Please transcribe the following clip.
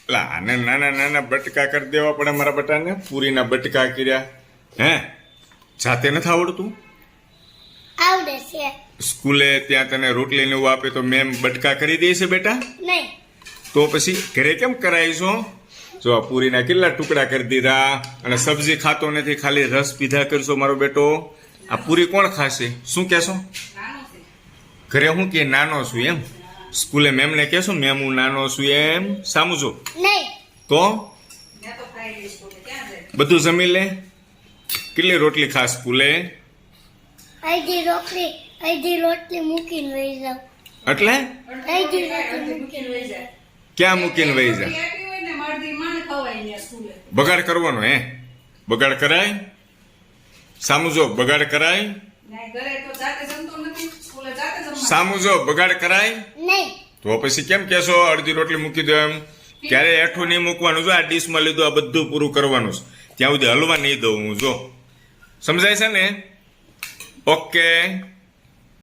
એટલે આને નાના નાના બટકા કરી દેવા પડે મારા બટાને. પૂરીના બટકા કર્યા. હે જાતે નથી આવડતું? આવડે છે. સ્કૂલે ત્યાં તને રોટલી ને એવું આપે તો મેમ બટકા કરી દે છે બેટા? નહીં. તો પછી ઘરે કેમ કરાવીશો? જો આ પૂરીના કેટલા ટુકડા કરી દીધા અને સબ્જી ખાતો નથી, ખાલી રસ પીધા કરશો મારો બેટો. આ પૂરી કોણ ખાશે? શું કહેશો? ઘરે હું કે નાનો છું એમ? સ્કૂલે મેમને કહેશો મેમ હું નાનો છું એમ? સામું જો નહીં. તો બધું જમી લે. કેટલી રોટલી ખાસ સ્કૂલે? અડધી રોટલી મૂકીને વહી જાવ. એટલે અડધી રોટલી મૂકીને વહી જાવ. ક્યાં મૂકીને વહી જા? બગાડ કરવાનો હે? બગાડ કરાય? સામું જો બગાડ કરાય? સામું જો બગાડ કરાય? નહીં. તો પછી કેમ કેશો અડધી રોટલી મૂકી દો એમ? ક્યારે એઠું નહીં મૂકવાનું. જો આ ડીશમાં લીધું, આ બધું પૂરું કરવાનું છે. ત્યાં સુધી હલવા નહીં દઉં હું. જો સમજાય છે ને? ઓકે.